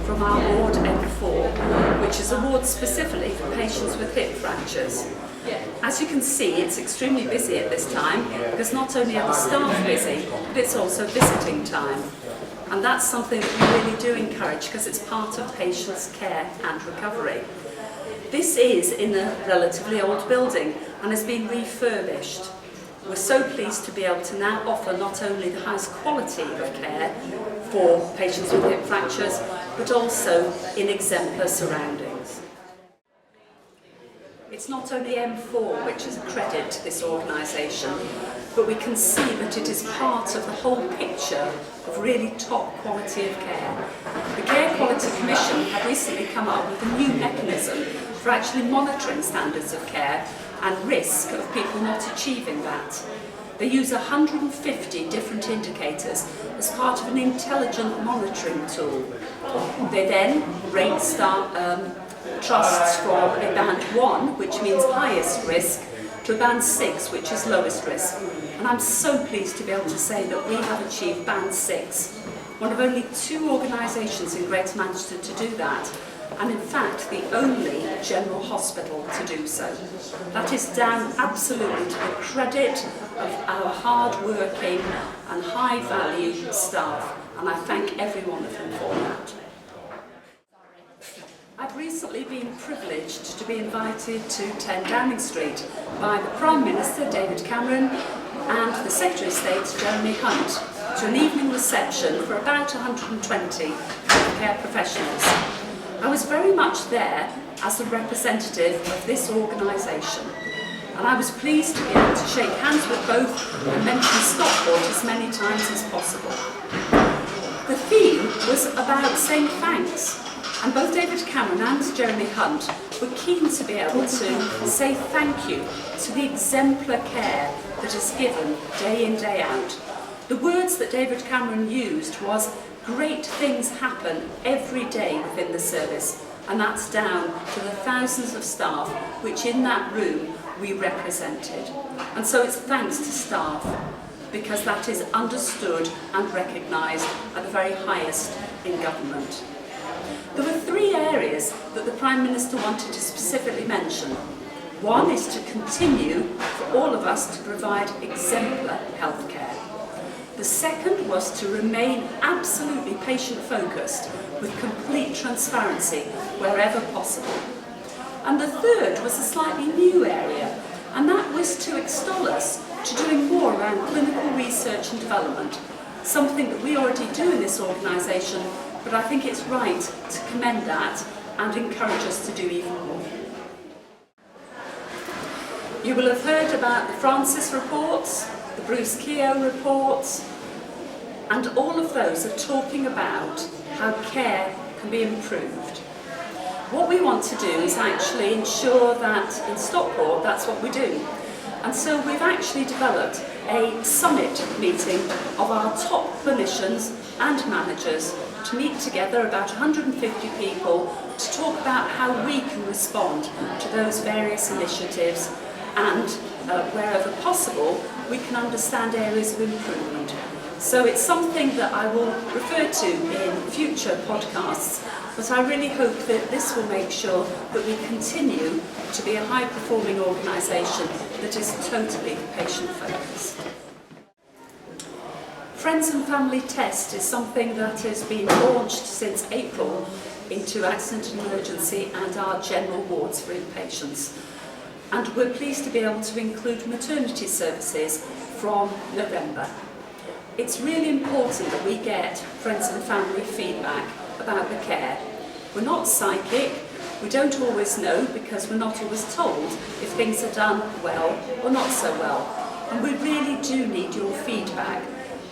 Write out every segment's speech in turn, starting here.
from our ward M4, which is a ward specifically for patients with hip fractures. As you can see, it's extremely busy at this time because not only are the staff busy, but it's also visiting time. And that's something that we really do encourage because it's part of patients' care and recovery. This is in a relatively old building and has been refurbished. We're so pleased to be able to now offer not only the highest quality of care for patients with hip fractures, but also in exemplar surroundings. It's not only M4 which is a credit to this organisation, but we can see that it is part of the whole picture of really top quality of care. The Care Quality Commission have recently come up with a new mechanism for actually monitoring standards of care and risk of people not achieving that. They use 150 different indicators as part of an intelligent monitoring tool. They then rate trusts from a band 1, which means highest risk, to a band 6, which is lowest risk. And I'm so pleased to be able to say that we have achieved band 6, one of only 2 organisations in Greater Manchester to do that, and in fact the only general hospital to do so. That is down absolutely to the credit of our hard-working and high-value staff, and I thank every one of them for that. I've recently been privileged to be invited to 10 Downing Street by the Prime Minister, David Cameron, and the Secretary of State, Jeremy Hunt, to an evening reception for about 120 healthcare professionals. I was very much there as a representative of this organisation, and I was pleased to be able to shake hands with both and mention Stockport as many times as possible. The theme was about saying thanks, and both David Cameron and Jeremy Hunt were keen to be able to say thank you to the exemplar care that is given day in, day out. The words that David Cameron used was, "Great things happen every day within the service," and that's down to the thousands of staff which in that room we represented. And so it's thanks to staff, because that is understood and recognised at the very highest in government. There were 3 areas that the Prime Minister wanted to specifically mention. One is to continue for all of us to provide exemplar healthcare. The second was to remain absolutely patient-focused with complete transparency wherever possible. And the third was a slightly new area, and that was to extol us to doing more around clinical research and development, something that we already do in this organisation, but I think it's right to commend that and encourage us to do even more. You will have heard about the Francis reports, the Bruce Keogh reports, and all of those are talking about how care can be improved. What we want to do is actually ensure that in Stockport that's what we do. And so we've actually developed a summit meeting of our top clinicians and managers to meet together, about 150 people, to talk about how we can respond to those various initiatives, and wherever possible we can understand areas of improvement. So it's something that I will refer to in future podcasts, but I really hope that this will make sure that we continue to be a high-performing organisation that is totally patient-focused. Friends and Family Test is something that has been launched since April into accident and emergency and our general wards for inpatients. And we're pleased to be able to include maternity services from November. It's really important that we get friends and family feedback about the care. We're not psychic, we don't always know because we're not always told if things are done well or not so well. And we really do need your feedback.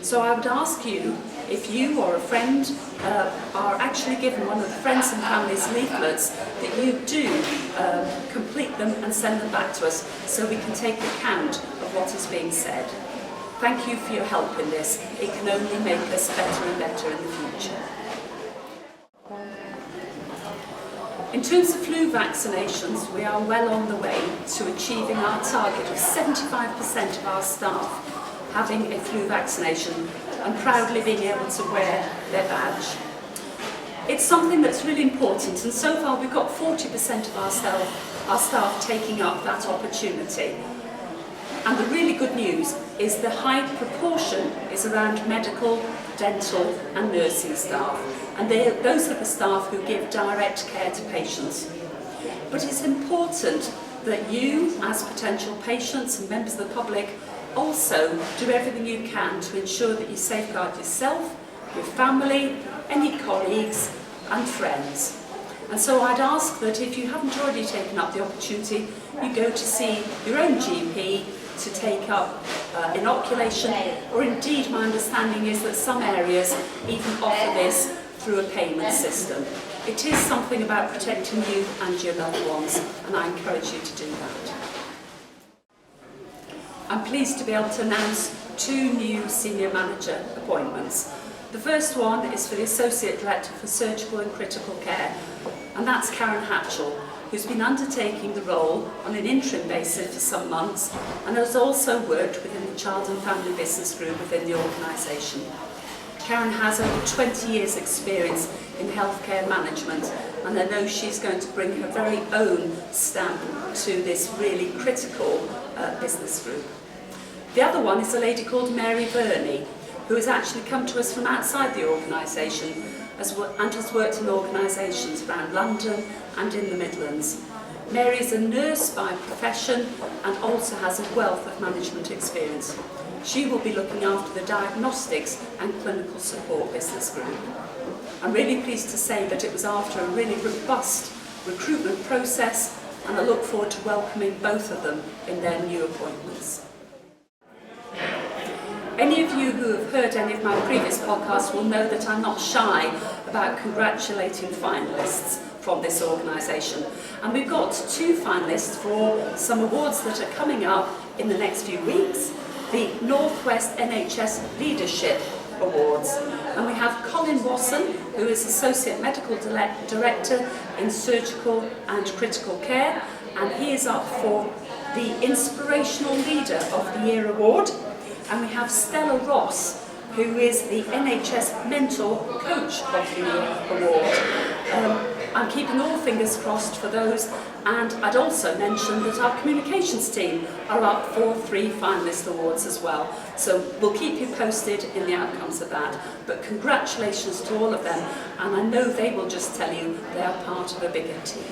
So I would ask you, if you or a friend are actually given one of the Friends and Families leaflets, that you do complete them and send them back to us so we can take account of what is being said. Thank you for your help in this. It can only make us better and better in the future. In terms of flu vaccinations, we are well on the way to achieving our target of 75% of our staff having a flu vaccination and proudly being able to wear their badge. It's something that's really important, and so far we've got 40% of our staff taking up that opportunity. And the really good news is the high proportion is around medical, dental and nursing staff, and those are the staff who give direct care to patients. But it's important that you, as potential patients and members of the public, also do everything you can to ensure that you safeguard yourself, your family, any colleagues and friends. And so I'd ask that if you haven't already taken up the opportunity, you go to see your own GP to take up inoculation, or indeed my understanding is that some areas even offer this through a payment system. It is something about protecting you and your loved ones, and I encourage you to do that. I'm pleased to be able to announce 2 new senior manager appointments. The first one is for the Associate Director for Surgical and Critical Care, and that's Karen Hatchell, who's been undertaking the role on an interim basis for some months and has also worked within the Child and Family Business Group within the organisation. Karen has over 20 years experience in healthcare management, and I know she's going to bring her very own stamp to this really critical business group. The other one is a lady called Mary Burney, who has actually come to us from outside the organisation and has worked in organisations around London and in the Midlands. Mary is a nurse by profession and also has a wealth of management experience. She will be looking after the diagnostics and clinical support business group. I'm really pleased to say that it was after a really robust recruitment process, and I look forward to welcoming both of them in their new appointments. Any of you who have heard any of my previous podcasts will know that I'm not shy about congratulating finalists from this organisation. And we've got 2 finalists for some awards that are coming up in the next few weeks. The North West NHS Leadership Awards. And we have Colin Wasson, who is Associate Medical Director in Surgical and Critical Care, and he is up for the Inspirational Leader of the Year Award. And we have Stella Ross, who is the NHS Mentor Coach of the Year Award. I'm keeping all fingers crossed for those, and I'd also mention that our communications team are up for 3 finalist awards as well. So we'll keep you posted in the outcomes of that. But congratulations to all of them, and I know they will just tell you they are part of a bigger team.